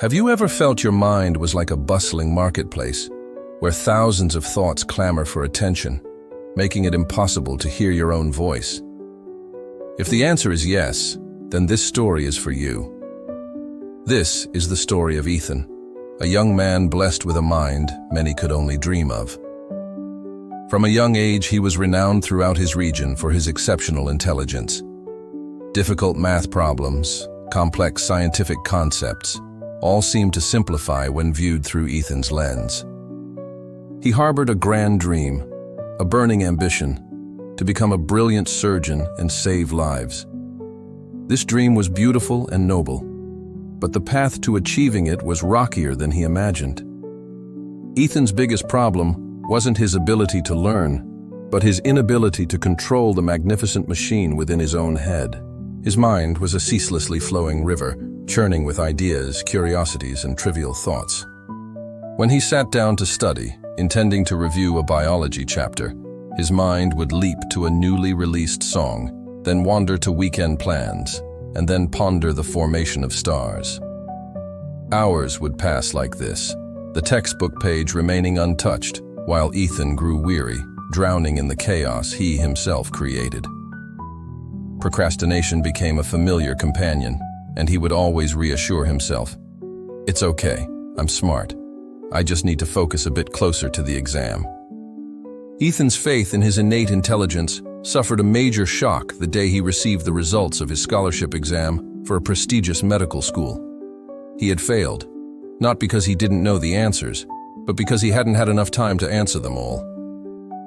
Have you ever felt your mind was like a bustling marketplace, where thousands of thoughts clamor for attention, making it impossible to hear your own voice? If the answer is yes, then this story is for you. This is the story of Ethan, a young man blessed with a mind many could only dream of. From a young age, he was renowned throughout his region for his exceptional intelligence. Difficult math problems, complex scientific concepts, all seemed to simplify when viewed through Ethan's lens. He harbored a grand dream, a burning ambition, to become a brilliant surgeon and save lives. This dream was beautiful and noble, but the path to achieving it was rockier than he imagined. Ethan's biggest problem wasn't his ability to learn, but his inability to control the magnificent machine within his own head. His mind was a ceaselessly flowing river, churning with ideas, curiosities, and trivial thoughts. When he sat down to study, intending to review a biology chapter, his mind would leap to a newly released song, then wander to weekend plans, and then ponder the formation of stars. Hours would pass like this, the textbook page remaining untouched, while Ethan grew weary, drowning in the chaos he himself created. Procrastination became a familiar companion, and he would always reassure himself, "It's okay, I'm smart. I just need to focus a bit closer to the exam." Ethan's faith in his innate intelligence suffered a major shock the day he received the results of his scholarship exam for a prestigious medical school. He had failed, not because he didn't know the answers, but because he hadn't had enough time to answer them all.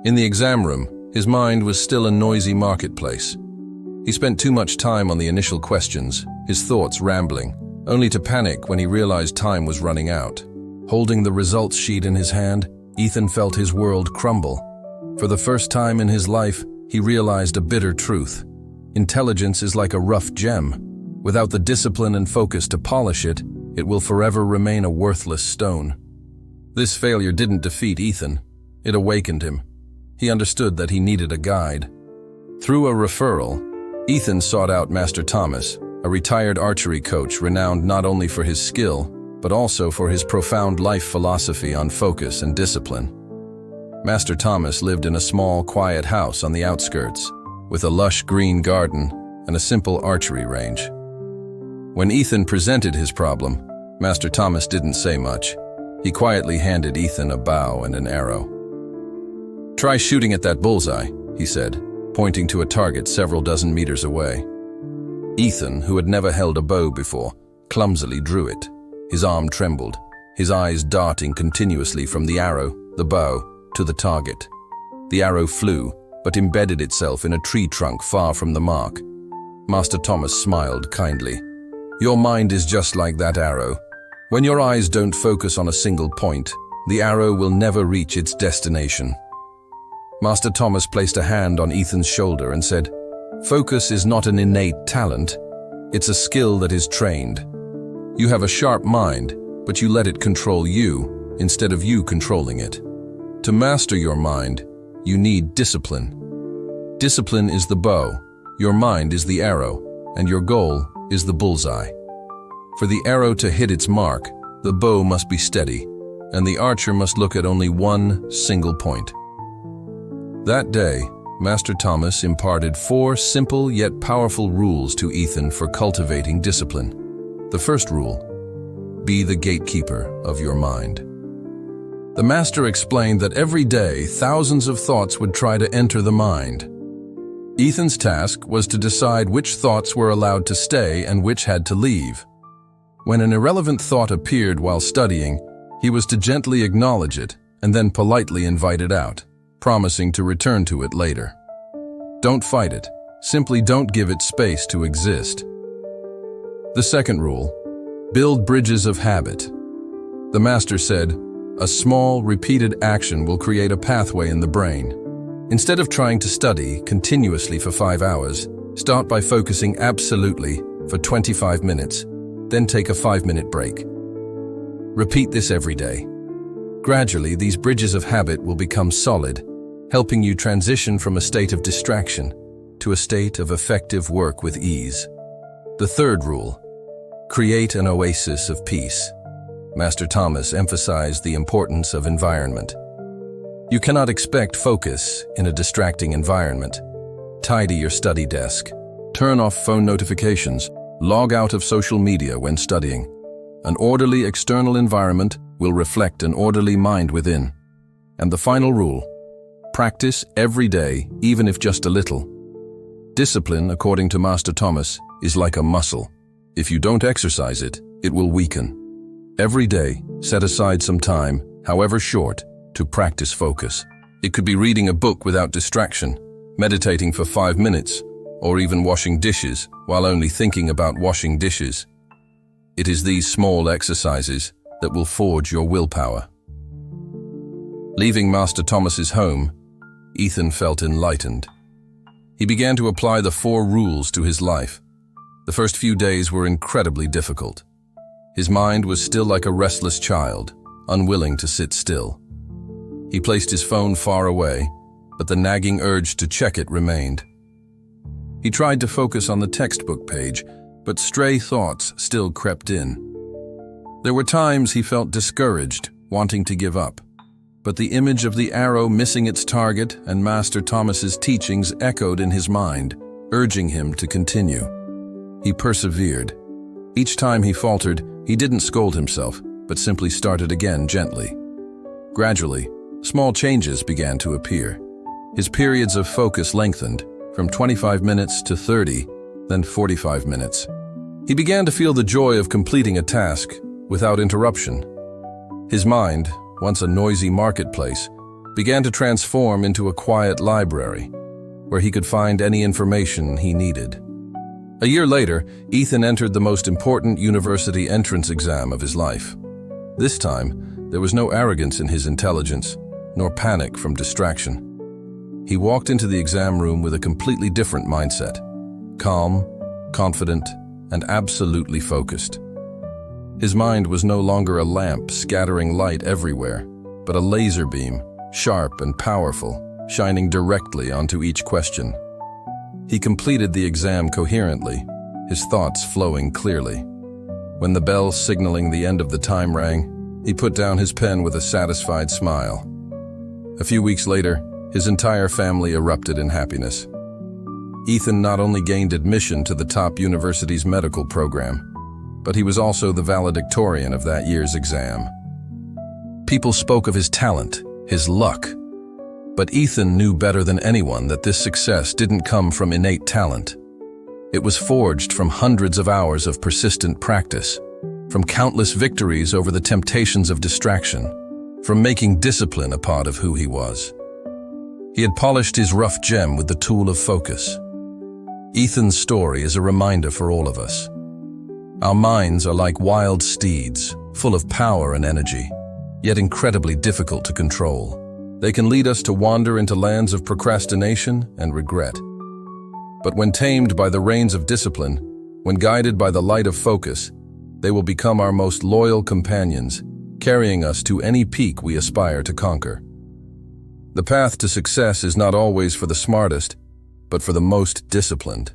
In the exam room, his mind was still a noisy marketplace. He spent too much time on the initial questions, his thoughts rambling, only to panic when he realized time was running out. Holding the results sheet in his hand, Ethan felt his world crumble. For the first time in his life, he realized a bitter truth. Intelligence is like a rough gem. Without the discipline and focus to polish it, it will forever remain a worthless stone. This failure didn't defeat Ethan. It awakened him. He understood that he needed a guide. Through a referral, Ethan sought out Master Thomas, a retired archery coach renowned not only for his skill, but also for his profound life philosophy on focus and discipline. Master Thomas lived in a small, quiet house on the outskirts, with a lush green garden and a simple archery range. When Ethan presented his problem, Master Thomas didn't say much. He quietly handed Ethan a bow and an arrow. "Try shooting at that bullseye," he said, pointing to a target several dozen meters away. Ethan, who had never held a bow before, clumsily drew it. His arm trembled, his eyes darting continuously from the arrow, the bow, to the target. The arrow flew, but embedded itself in a tree trunk far from the mark. Master Thomas smiled kindly. "Your mind is just like that arrow. When your eyes don't focus on a single point, the arrow will never reach its destination." Master Thomas placed a hand on Ethan's shoulder and said, "Focus is not an innate talent. It's a skill that is trained. You have a sharp mind, but you let it control you instead of you controlling it. To master your mind, you need discipline. Discipline is the bow, your mind is the arrow, and your goal is the bullseye. For the arrow to hit its mark, the bow must be steady, and the archer must look at only one single point." That day, Master Thomas imparted 4 simple yet powerful rules to Ethan for cultivating discipline. The first rule: be the gatekeeper of your mind. The master explained that every day thousands of thoughts would try to enter the mind. Ethan's task was to decide which thoughts were allowed to stay and which had to leave. When an irrelevant thought appeared while studying, he was to gently acknowledge it and then politely invite it out, promising to return to it later. Don't fight it, simply don't give it space to exist. The second rule: build bridges of habit. The master said, a small, repeated action will create a pathway in the brain. Instead of trying to study continuously for 5 hours, start by focusing absolutely for 25 minutes, then take a 5-minute break. Repeat this every day. Gradually, these bridges of habit will become solid, helping you transition from a state of distraction to a state of effective work with ease. The third rule: create an oasis of peace. Master Thomas emphasized the importance of environment. You cannot expect focus in a distracting environment. Tidy your study desk. Turn off phone notifications. Log out of social media when studying. An orderly external environment will reflect an orderly mind within. And the final rule: practice every day, even if just a little. Discipline, according to Master Thomas, is like a muscle. If you don't exercise it, it will weaken. Every day, set aside some time, however short, to practice focus. It could be reading a book without distraction, meditating for 5 minutes, or even washing dishes while only thinking about washing dishes. It is these small exercises that will forge your willpower. Leaving Master Thomas's home, Ethan felt enlightened. He began to apply the 4 rules to his life. The first few days were incredibly difficult. His mind was still like a restless child, unwilling to sit still. He placed his phone far away, but the nagging urge to check it remained. He tried to focus on the textbook page, but stray thoughts still crept in. There were times he felt discouraged, wanting to give up. But the image of the arrow missing its target and Master Thomas's teachings echoed in his mind, urging him to continue. He persevered. Each time he faltered, he didn't scold himself, but simply started again gently. Gradually, small changes began to appear. His periods of focus lengthened, from 25 minutes to 30, then 45 minutes. He began to feel the joy of completing a task without interruption. His mind, once a noisy marketplace, began to transform into a quiet library, where he could find any information he needed. A year later, Ethan entered the most important university entrance exam of his life. This time, there was no arrogance in his intelligence, nor panic from distraction. He walked into the exam room with a completely different mindset, calm, confident, and absolutely focused. His mind was no longer a lamp scattering light everywhere, but a laser beam, sharp and powerful, shining directly onto each question. He completed the exam coherently, his thoughts flowing clearly. When the bell signaling the end of the time rang, he put down his pen with a satisfied smile. A few weeks later, his entire family erupted in happiness. Ethan not only gained admission to the top university's medical program, but he was also the valedictorian of that year's exam. People spoke of his talent, his luck. But Ethan knew better than anyone that this success didn't come from innate talent. It was forged from hundreds of hours of persistent practice, from countless victories over the temptations of distraction, from making discipline a part of who he was. He had polished his rough gem with the tool of focus. Ethan's story is a reminder for all of us. Our minds are like wild steeds, full of power and energy, yet incredibly difficult to control. They can lead us to wander into lands of procrastination and regret. But when tamed by the reins of discipline, when guided by the light of focus, they will become our most loyal companions, carrying us to any peak we aspire to conquer. The path to success is not always for the smartest, but for the most disciplined.